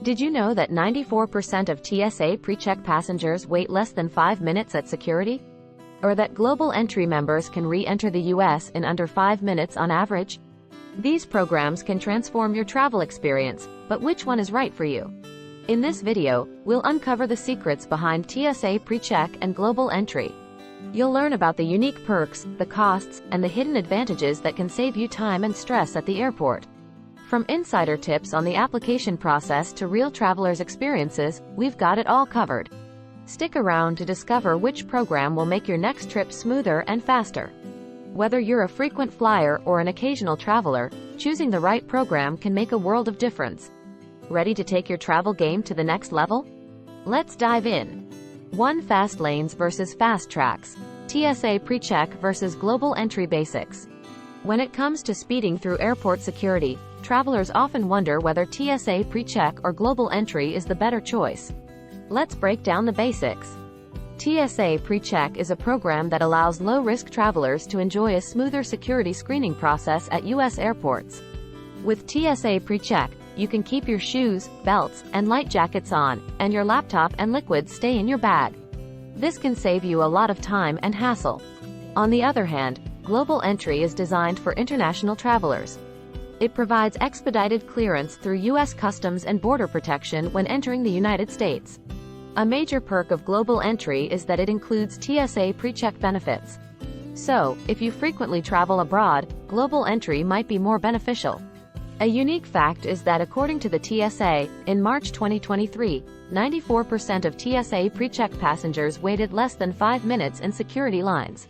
Did you know that 94% of TSA PreCheck passengers wait less than 5 minutes at security? Or that Global Entry members can re-enter the US in under 5 minutes on average? These programs can transform your travel experience, but which one is right for you? In this video, we'll uncover the secrets behind TSA PreCheck and Global Entry. You'll learn about the unique perks, the costs, and the hidden advantages that can save you time and stress at the airport. From insider tips on the application process to real travelers' experiences, we've got it all covered. Stick around to discover which program will make your next trip smoother and faster. Whether you're a frequent flyer or an occasional traveler, choosing the right program can make a world of difference. Ready to take your travel game to the next level? Let's dive in. 1. Fast lanes versus fast tracks. TSA PreCheck versus Global Entry basics. When it comes to speeding through airport security, travelers often wonder whether TSA PreCheck or Global Entry is the better choice. Let's break down the basics. TSA PreCheck is a program that allows low-risk travelers to enjoy a smoother security screening process at U.S. airports. With TSA PreCheck, you can keep your shoes, belts, and light jackets on, and your laptop and liquids stay in your bag. This can save you a lot of time and hassle. On the other hand, Global Entry is designed for international travelers. It provides expedited clearance through U.S. Customs and Border Protection when entering the United States. A major perk of Global Entry is that it includes TSA PreCheck benefits. So, if you frequently travel abroad, Global Entry might be more beneficial. A unique fact is that according to the TSA, in March 2023, 94% of TSA PreCheck passengers waited less than 5 minutes in security lines.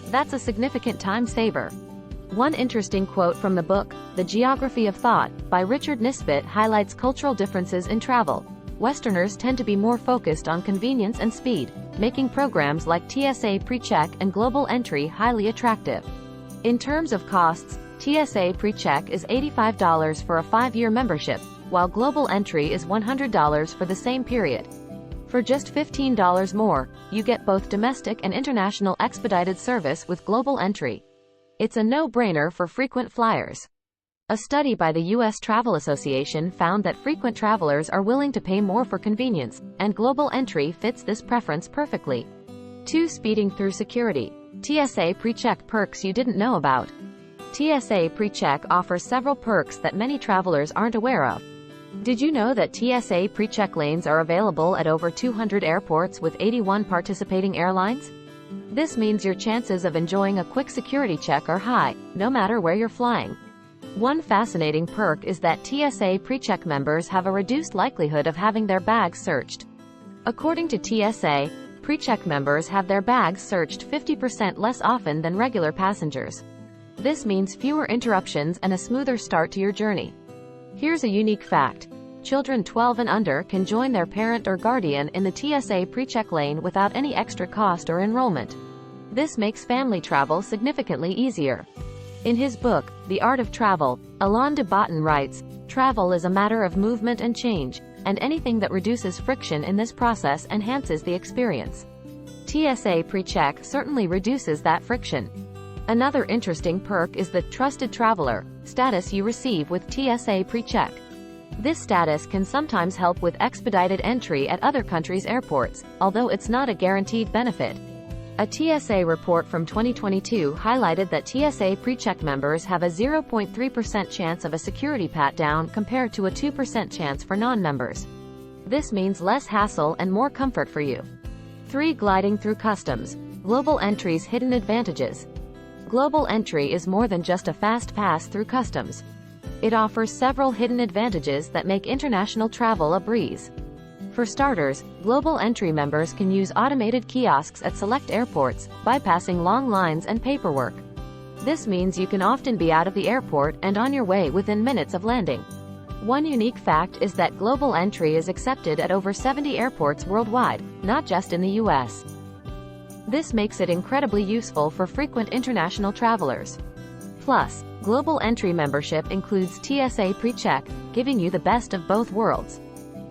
That's a significant time saver. One interesting quote from the book, The Geography of Thought, by Richard Nisbett highlights cultural differences in travel. Westerners tend to be more focused on convenience and speed, making programs like TSA PreCheck and Global Entry highly attractive. In terms of costs, TSA PreCheck is $85 for a 5-year membership, while Global Entry is $100 for the same period. For just $15 more, you get both domestic and international expedited service with Global Entry. It's a no-brainer for frequent flyers. A study by the U.S. Travel Association found that frequent travelers are willing to pay more for convenience, and Global Entry fits this preference perfectly. 2. Speeding through security. TSA PreCheck perks you didn't know about. TSA PreCheck offers several perks that many travelers aren't aware of. Did you know that TSA PreCheck lanes are available at over 200 airports with 81 participating airlines? This means your chances of enjoying a quick security check are high, no matter where you're flying. One fascinating perk is that TSA PreCheck members have a reduced likelihood of having their bags searched. According to TSA, PreCheck members have their bags searched 50% less often than regular passengers. This means fewer interruptions and a smoother start to your journey. Here's a unique fact. Children 12 and under can join their parent or guardian in the TSA PreCheck lane without any extra cost or enrollment. This makes family travel significantly easier. In his book, The Art of Travel, Alain de Botton writes, "Travel is a matter of movement and change, and anything that reduces friction in this process enhances the experience." TSA PreCheck certainly reduces that friction. Another interesting perk is the Trusted Traveler status you receive with TSA PreCheck. This status can sometimes help with expedited entry at other countries' airports, although it's not a guaranteed benefit. A TSA report from 2022 highlighted that TSA PreCheck members have a 0.3% chance of a security pat-down compared to a 2% chance for non-members. This means less hassle and more comfort for you. 3. Gliding through customs. Global Entry's hidden advantages. Global Entry is more than just a fast pass through customs. It offers several hidden advantages that make international travel a breeze. For starters, Global Entry members can use automated kiosks at select airports, bypassing long lines and paperwork. This means you can often be out of the airport and on your way within minutes of landing. One unique fact is that Global Entry is accepted at over 70 airports worldwide, not just in the U.S. This makes it incredibly useful for frequent international travelers. Plus, Global Entry membership includes TSA PreCheck, giving you the best of both worlds.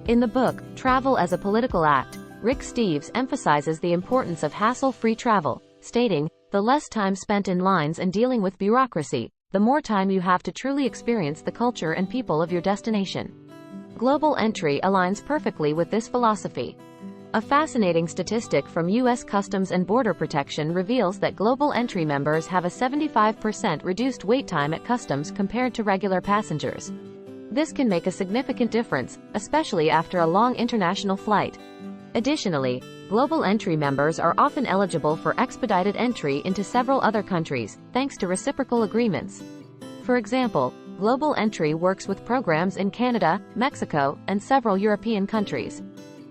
In the book, Travel as a Political Act, Rick Steves emphasizes the importance of hassle-free travel, stating, "The less time spent in lines and dealing with bureaucracy, the more time you have to truly experience the culture and people of your destination." Global entry aligns perfectly with this philosophy. A fascinating statistic from U.S. Customs and Border Protection reveals that global entry members have a 75% reduced wait time at customs compared to regular passengers. This can make a significant difference, especially after a long international flight. Additionally, global entry members are often eligible for expedited entry into several other countries, thanks to reciprocal agreements. For example, global entry works with programs in Canada, Mexico, and several European countries.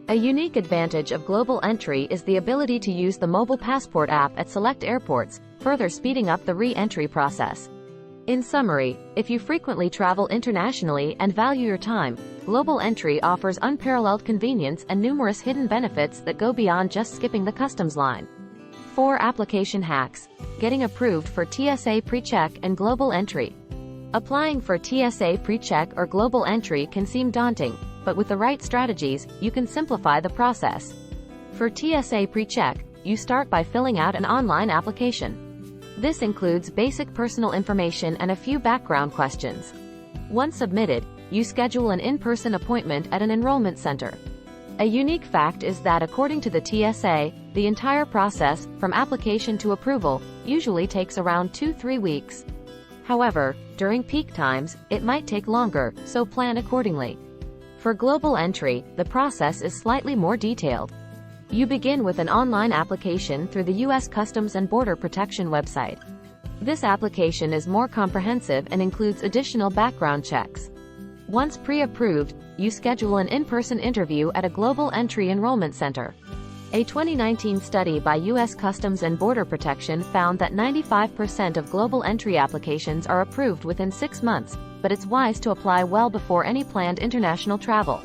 A unique advantage of global entry is the ability to use the mobile passport app at select airports, further speeding up the re-entry process. In summary, if you frequently travel internationally and value your time, global entry offers unparalleled convenience and numerous hidden benefits that go beyond just skipping the customs line. 4 application hacks. Getting approved for TSA PreCheck and global entry. Applying for TSA PreCheck or global entry can seem daunting, but with the right strategies, you can simplify the process. For TSA PreCheck, you start by filling out an online application. This includes basic personal information and a few background questions. Once submitted, you schedule an in-person appointment at an enrollment center. A unique fact is that according to the TSA, the entire process, from application to approval, usually takes around 2-3 weeks. However, during peak times, it might take longer, so plan accordingly. For global entry, the process is slightly more detailed. You begin with an online application through the U.S. Customs and Border Protection website. This application is more comprehensive and includes additional background checks. Once pre-approved, you schedule an in-person interview at a global entry enrollment center. A 2019 study by U.S. Customs and Border Protection found that 95% of global entry applications are approved within 6 months, but it's wise to apply well before any planned international travel.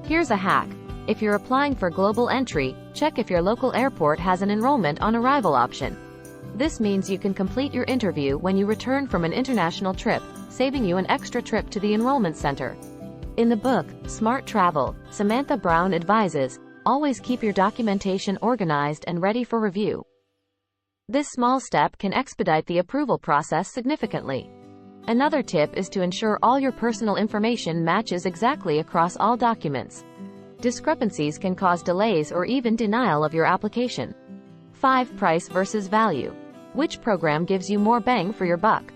Here's a hack. If you're applying for global entry, check if your local airport has an enrollment on arrival option. This means you can complete your interview when you return from an international trip, saving you an extra trip to the enrollment center. In the book, Smart Travel, Samantha Brown advises, always keep your documentation organized and ready for review. This small step can expedite the approval process significantly. Another tip is to ensure all your personal information matches exactly across all documents. Discrepancies can cause delays or even denial of your application. 5. Price versus value. Which program gives you more bang for your buck?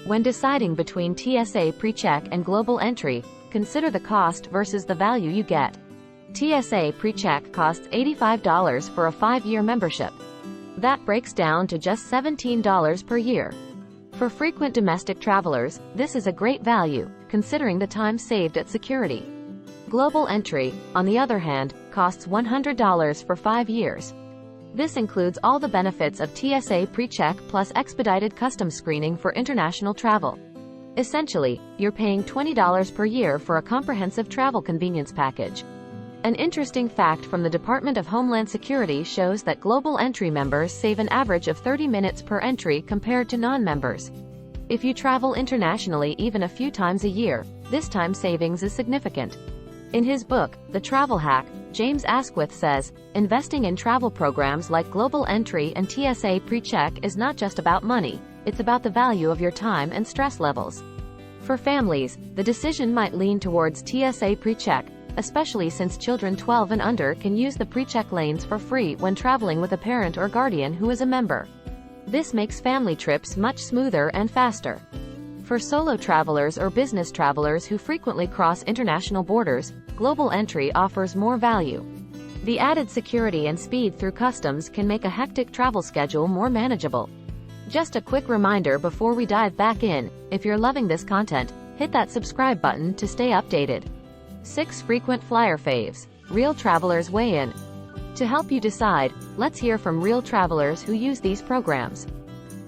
When deciding between TSA PreCheck and global entry, consider the cost versus the value you get. TSA PreCheck costs $85 for a 5-year membership. That breaks down to just $17 per year. For frequent domestic travelers, this is a great value, considering the time saved at security. Global entry, on the other hand, costs $100 for 5 years. This includes all the benefits of TSA PreCheck plus expedited customs screening for international travel. Essentially, you're paying $20 per year for a comprehensive travel convenience package. An interesting fact from the Department of Homeland Security shows that global entry members save an average of 30 minutes per entry compared to non-members. If you travel internationally even a few times a year, this time savings is significant. In his book, The Travel Hack, James Asquith says, investing in travel programs like global entry and TSA PreCheck is not just about money, it's about the value of your time and stress levels. For families, the decision might lean towards TSA PreCheck, especially since children 12 and under can use the PreCheck lanes for free when traveling with a parent or guardian who is a member. This makes family trips much smoother and faster. For solo travelers or business travelers who frequently cross international borders, global entry offers more value. The added security and speed through customs can make a hectic travel schedule more manageable. Just a quick reminder before we dive back in, if you're loving this content, hit that subscribe button to stay updated. 6 frequent flyer faves. Real travelers weigh in. To help you decide, let's hear from real travelers who use these programs.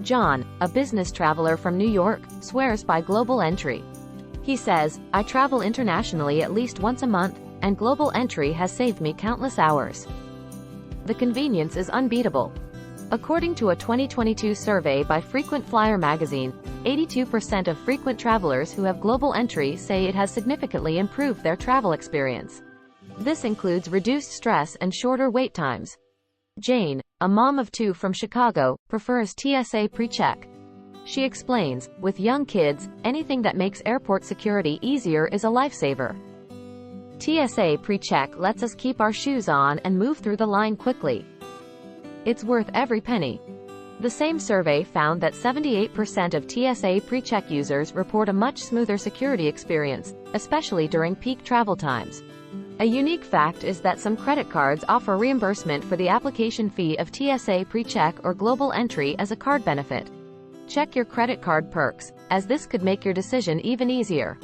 John, a business traveler from New York, swears by global entry. He says, I travel internationally at least once a month, and global entry has saved me countless hours. The convenience is unbeatable. According to a 2022 survey by Frequent Flyer magazine, 82% of frequent travelers who have global entry say it has significantly improved their travel experience. This includes reduced stress and shorter wait times. Jane, a mom of 2 from Chicago, prefers TSA PreCheck. She explains, with young kids, anything that makes airport security easier is a lifesaver. TSA PreCheck lets us keep our shoes on and move through the line quickly. It's worth every penny. The same survey found that 78% of TSA PreCheck users report a much smoother security experience, especially during peak travel times. A unique fact is that some credit cards offer reimbursement for the application fee of TSA PreCheck or Global Entry as a card benefit. Check your credit card perks, as this could make your decision even easier.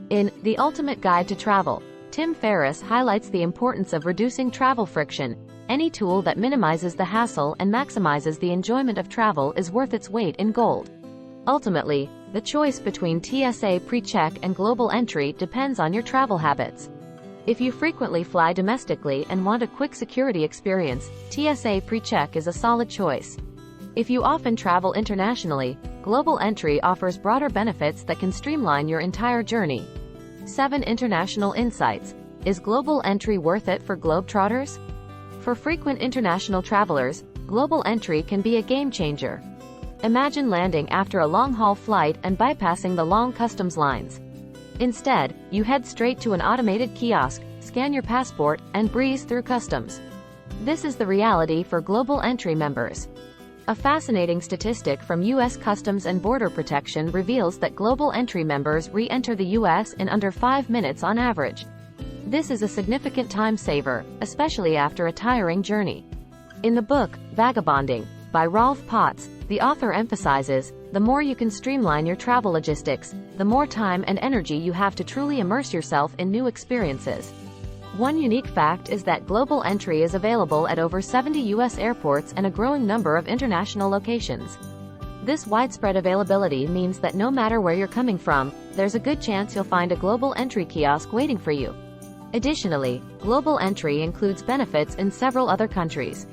In The Ultimate Guide to Travel, Tim Ferriss highlights the importance of reducing travel friction. Any tool that minimizes the hassle and maximizes the enjoyment of travel is worth its weight in gold. Ultimately, the choice between TSA PreCheck and Global Entry depends on your travel habits. If you frequently fly domestically and want a quick security experience, TSA PreCheck is a solid choice. If you often travel internationally, Global Entry offers broader benefits that can streamline your entire journey. 7 International Insights. Is Global Entry worth it for Globetrotters? For frequent international travelers, Global Entry can be a game changer. Imagine landing after a long-haul flight and bypassing the long customs lines. Instead, you head straight to an automated kiosk, scan your passport, and breeze through customs. This is the reality for Global Entry members. A fascinating statistic from U.S. Customs and Border Protection reveals that Global Entry members re-enter the U.S. in under 5 minutes on average. This is a significant time saver, especially after a tiring journey. In the book, Vagabonding, by Rolf Potts, the author emphasizes, the more you can streamline your travel logistics, the more time and energy you have to truly immerse yourself in new experiences. One unique fact is that Global Entry is available at over 70 U.S. airports and a growing number of international locations. This widespread availability means that no matter where you're coming from, there's a good chance you'll find a Global Entry kiosk waiting for you. Additionally, Global Entry includes benefits in several other countries.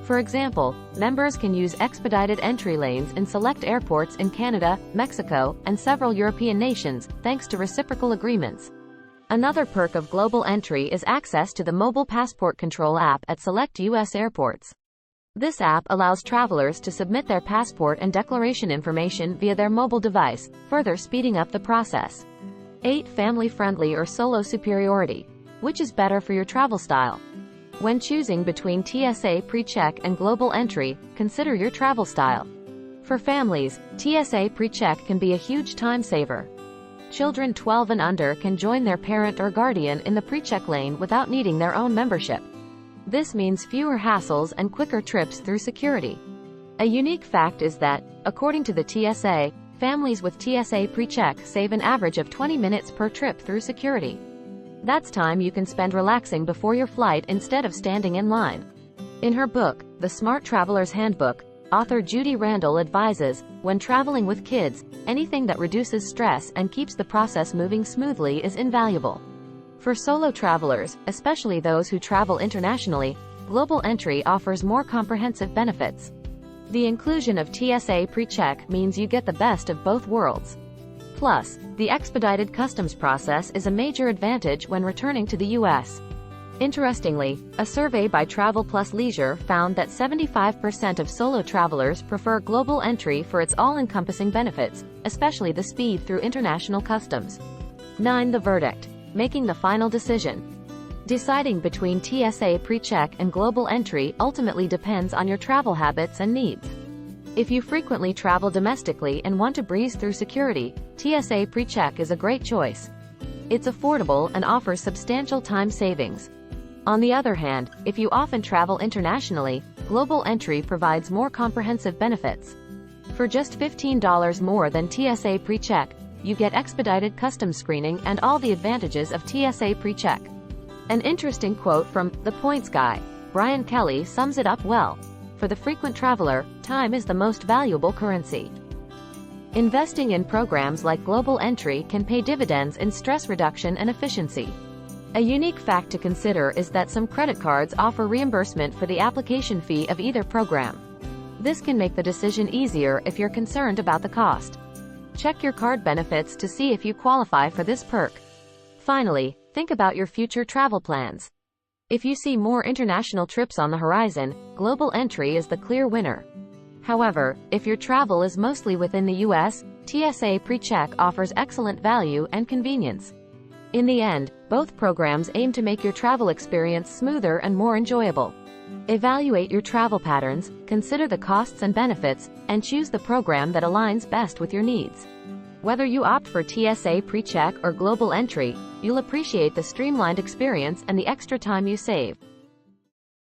For example, members can use expedited entry lanes in select airports in Canada, Mexico, and several European nations, thanks to reciprocal agreements. Another perk of Global Entry is access to the Mobile Passport Control app at select U.S. airports. This app allows travelers to submit their passport and declaration information via their mobile device, further speeding up the process. 8 Family-friendly or solo superiority. Which is better for your travel style? When choosing between TSA PreCheck and Global Entry, consider your travel style. For families, TSA PreCheck can be a huge time saver. Children 12 and under can join their parent or guardian in the PreCheck lane without needing their own membership. This means fewer hassles and quicker trips through security. A unique fact is that, according to the TSA, families with TSA PreCheck save an average of 20 minutes per trip through security. That's time you can spend relaxing before your flight instead of standing in line. In her book, The Smart Traveler's Handbook, author Judy Randall advises, when traveling with kids, anything that reduces stress and keeps the process moving smoothly is invaluable. For solo travelers, especially those who travel internationally, Global Entry offers more comprehensive benefits. The inclusion of TSA PreCheck means you get the best of both worlds. Plus, the expedited customs process is a major advantage when returning to the U.S. Interestingly, a survey by Travel Plus Leisure found that 75% of solo travelers prefer Global Entry for its all-encompassing benefits, especially the speed through international customs. 9 The verdict. Making the final decision. Deciding between TSA PreCheck and Global Entry ultimately depends on your travel habits and needs. If you frequently travel domestically and want to breeze through security, TSA PreCheck is a great choice. It's affordable and offers substantial time savings. On the other hand, if you often travel internationally, Global Entry provides more comprehensive benefits. For just $15 more than TSA PreCheck, you get expedited customs screening and all the advantages of TSA PreCheck. An interesting quote from The Points Guy, Brian Kelly, sums it up well. For the frequent traveler, time is the most valuable currency. Investing in programs like Global Entry can pay dividends in stress reduction and efficiency. A unique fact to consider is that some credit cards offer reimbursement for the application fee of either program. This can make the decision easier if you're concerned about the cost. Check your card benefits to see if you qualify for this perk. Finally, think about your future travel plans. If you see more international trips on the horizon, Global Entry is the clear winner. However, if your travel is mostly within the U.S., TSA PreCheck offers excellent value and convenience. In the end, Both programs aim to make your travel experience smoother and more enjoyable. Evaluate your travel patterns, consider the costs and benefits, and choose the program that aligns best with your needs. Whether you opt for TSA PreCheck or Global Entry, you'll appreciate the streamlined experience and the extra time you save.